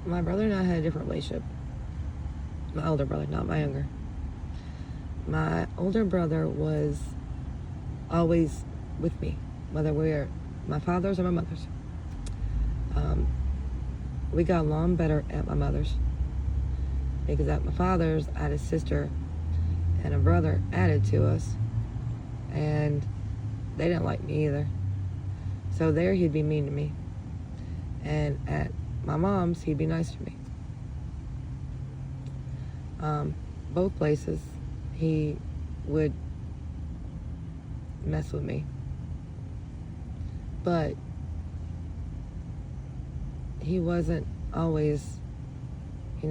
My brother and I had a different relationship. My older brother, not my younger. My older brother was always with me, whether we were my father's or my mother's. We got along better at my mother's because at my father's, I had a sister and a brother added to us, and they didn't like me either. So there he'd be mean to me. And at my mom's, he'd be nice to me. Both places, he would mess with me. But he wasn't always, he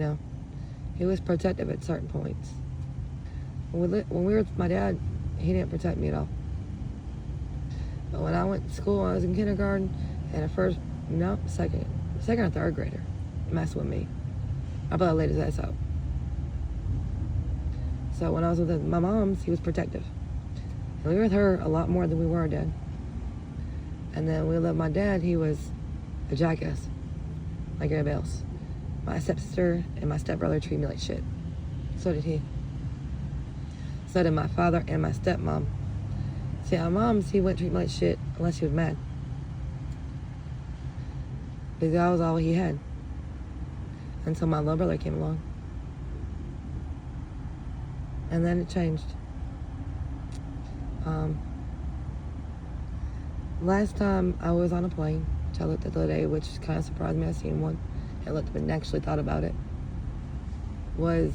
was protective at certain points. When we were with my dad, he didn't protect me at all. But when I went to school, I was in kindergarten, and second or third grader messed with me. I thought I laid his ass out. So when I was with my mom's, he was protective. And we were with her a lot more than we were our dad. And then we loved my dad, he was a jackass, like everybody else. My stepsister and my stepbrother treated me like shit. So did he. So did my father and my stepmom. See, our moms, he wouldn't treat me like shit unless he was mad. Because that was all he had. Until my little brother came along. And then it changed. Last time I was on a plane, which I looked at the other day, which kind of surprised me. I seen one. I looked up and actually thought about it. Was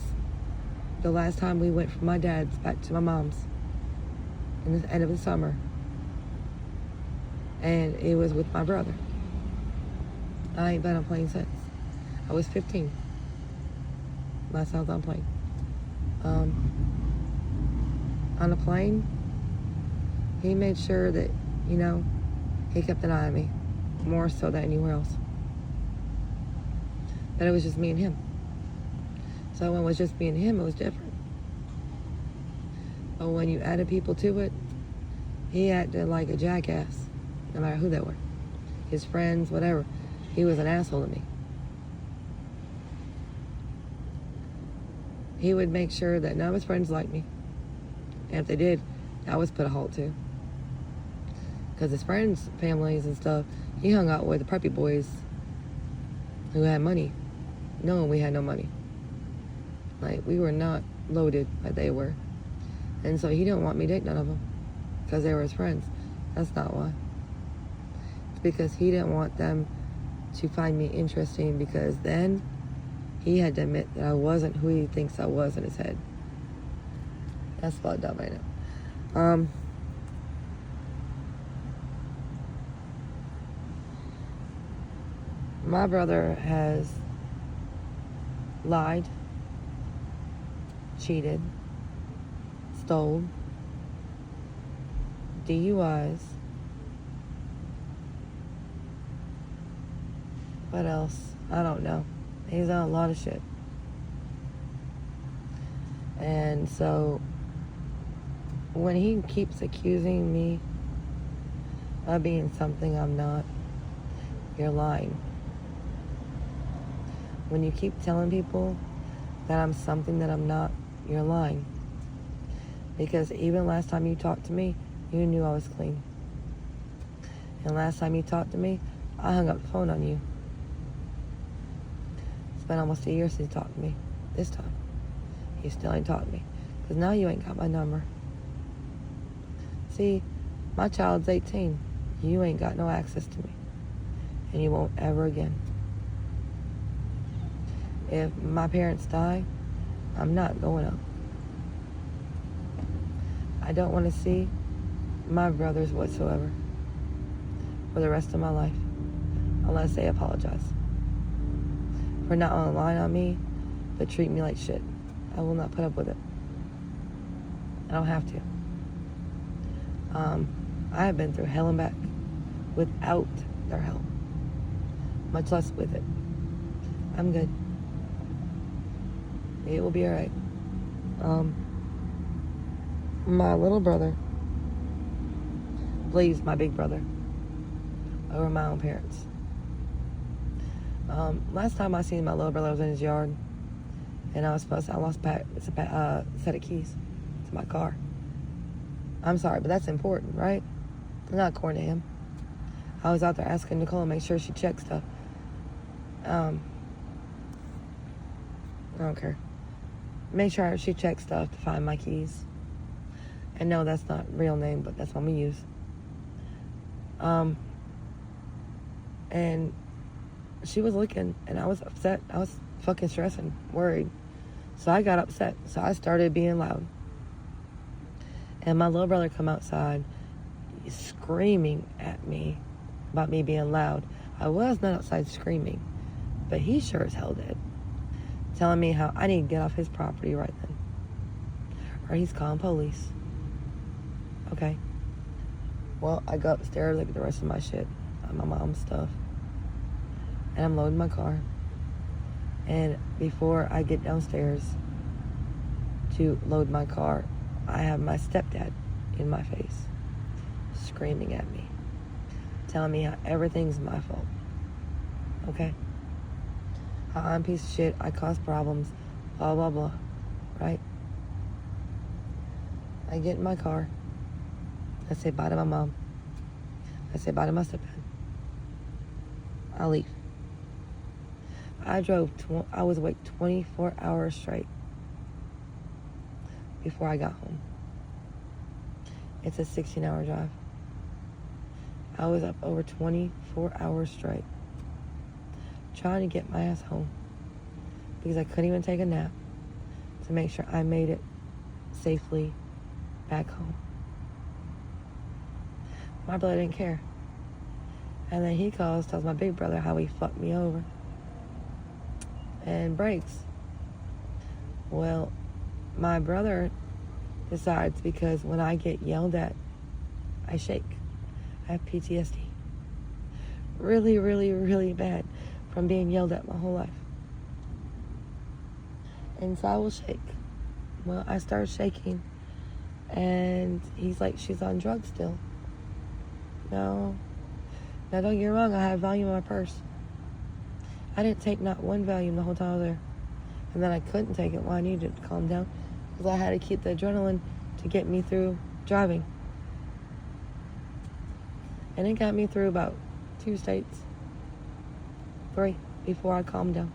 the last time we went from my dad's back to my mom's in the end of the summer. And it was with my brother. I ain't been on a plane since. I was 15. Last time I was on a plane. On a plane, he made sure that, he kept an eye on me. More so than anywhere else. But it was just me and him. So when it was just me and him, it was different. But when you added people to it, he acted like a jackass, no matter who they were. His friends, whatever. He was an asshole to me. He would make sure that none of his friends liked me. And if they did, I was put a halt to. Because his friends, families and stuff, he hung out with the preppy boys who had money, knowing we had no money. Like, we were not loaded like they were. And so he didn't want me to date none of them because they were his friends. That's not why. It's because he didn't want them to find me interesting, because then he had to admit that I wasn't who he thinks I was in his head. That's fucked up right now. My brother has lied, cheated, stole, DUIs. What else? I don't know. He's done a lot of shit. And so when he keeps accusing me of being something I'm not, you're lying. When you keep telling people that I'm something that I'm not, you're lying. Because even last time you talked to me, you knew I was clean. And last time you talked to me, I hung up the phone on you. It's been almost a year since you talked to me. This time. You still ain't talked to me. Because now you ain't got my number. See, my child's 18. You ain't got no access to me. And you won't ever again. If my parents die, I'm not going up. I don't want to see my brothers whatsoever for the rest of my life, unless they apologize for not lying on me, but treat me like shit. I will not put up with it. I don't have to. I have been through hell and back without their help, much less with it. I'm good. It will be alright. My little brother believes my big brother over my own parents. Last time I seen my little brother was in his yard, and I lost a set of keys to my car. I'm sorry, but that's important, right? Not according to him. I was out there asking Nicole to make sure she checked stuff. I don't care. Make sure she checks stuff to find my keys. And no, that's not real name, but that's what I'm gonna use. And she was looking, and I was upset. I was fucking stressing, worried. So I got upset. So I started being loud. And my little brother come outside screaming at me about me being loud. I was not outside screaming, but he sure as hell did. Telling me how I need to get off his property right then. Or he's calling police. Okay. Well, I go upstairs, look at the rest of my shit, my mom's stuff. And I'm loading my car. And before I get downstairs to load my car, I have my stepdad in my face, screaming at me, telling me how everything's my fault. Okay? How I'm a piece of shit, I cause problems, blah, blah, blah. Right? I get in my car. I say bye to my mom. I say bye to my stepdad. I leave. I was awake 24 hours straight before I got home. It's a 16-hour drive. I was up over 24 hours straight trying to get my ass home because I couldn't even take a nap to make sure I made it safely back home. My brother didn't care. And then he tells my big brother how he fucked me over and breaks. Well, my brother decides, because when I get yelled at, I shake. I have PTSD. Really, really, really bad from being yelled at my whole life. And so I will shake. Well, I start shaking, and he's like, she's on drugs still. No. Now, don't get me wrong, I have Valium in my purse. I didn't take not one Valium the whole time I was there. And then I couldn't take it while I needed it to calm down, because I had to keep the adrenaline to get me through driving. And it got me through about 2 states, 3, before I calmed down.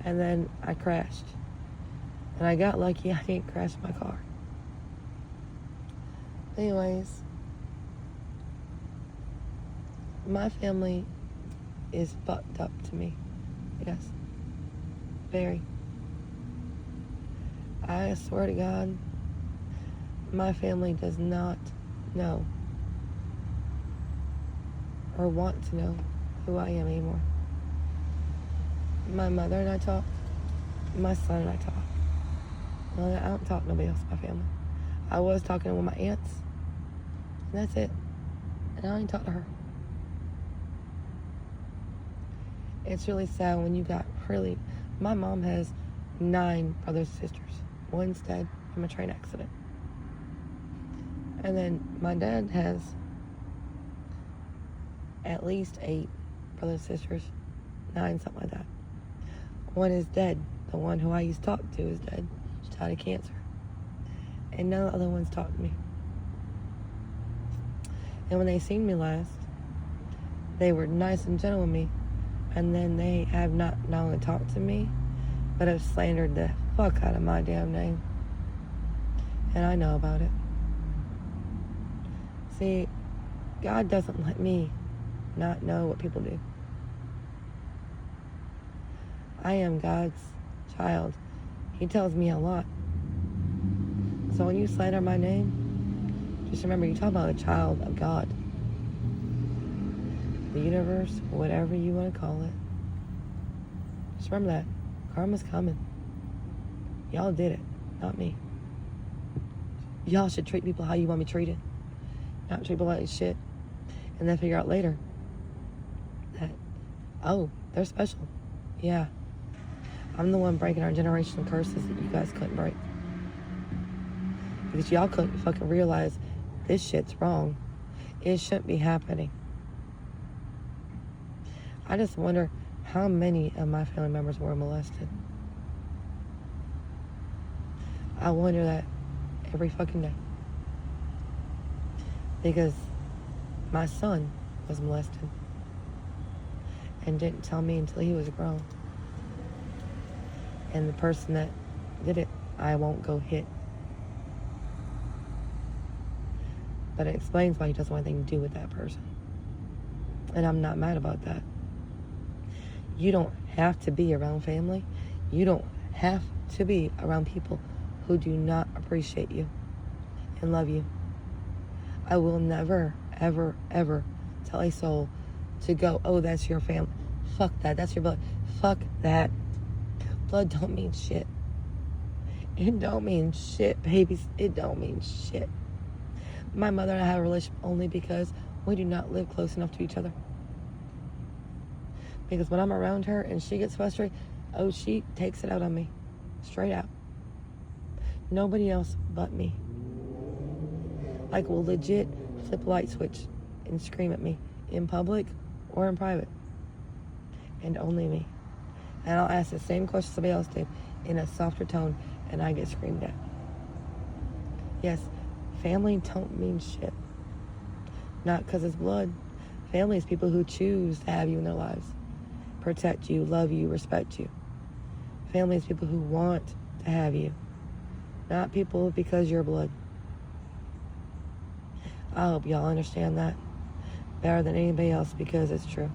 And then I crashed. And I got lucky I didn't crash my car. Anyways, my family is fucked up to me. Yes. Very. I swear to God, my family does not know or want to know who I am anymore. My mother and I talk. My son and I talk. Well, I don't talk to nobody else in my family. I was talking with my aunts, and that's it. And I don't even talk to her. It's really sad when you got my mom has 9 brothers and sisters. One's dead from a train accident. And then my dad has at least 8 brothers and sisters. 9, something like that. One is dead. The one who I used to talk to is dead. She died of cancer. And none of the other ones talked to me. And when they seen me last, they were nice and gentle with me. And then they have not only talked to me, but have slandered the fuck out of my damn name. And I know about it. See, God doesn't let me not know what people do. I am God's child. He tells me a lot. So when you slander my name, just remember, you're talking about a child of God. The universe, whatever you want to call it. Just remember that. Karma's coming. Y'all did it, not me. Y'all should treat people how you want to be treated. Not treat people like shit. And then figure out later that, oh, they're special. Yeah. I'm the one breaking our generational curses that you guys couldn't break. Because y'all couldn't fucking realize this shit's wrong. It shouldn't be happening. I just wonder how many of my family members were molested. I wonder that every fucking day. Because my son was molested and didn't tell me until he was grown. And the person that did it, I won't go hit. But it explains why he doesn't want anything to do with that person. And I'm not mad about that. You don't have to be around family. You don't have to be around people who do not appreciate you and love you. I will never, ever, ever tell a soul to go, oh, that's your family. Fuck that. That's your blood. Fuck that. Blood don't mean shit. It don't mean shit, babies. It don't mean shit. My mother and I have a relationship only because we do not live close enough to each other. Because when I'm around her and she gets frustrated, oh, she takes it out on me. Straight out. Nobody else but me. Like, will legit flip a light switch and scream at me in public or in private. And only me. And I'll ask the same question somebody else did in a softer tone, and I get screamed at. Yes, family don't mean shit. Not because it's blood. Family is people who choose to have you in their lives. Protect you, love you, respect you. Family is people who want to have you. Not people because you're blood. I hope y'all understand that better than anybody else because it's true.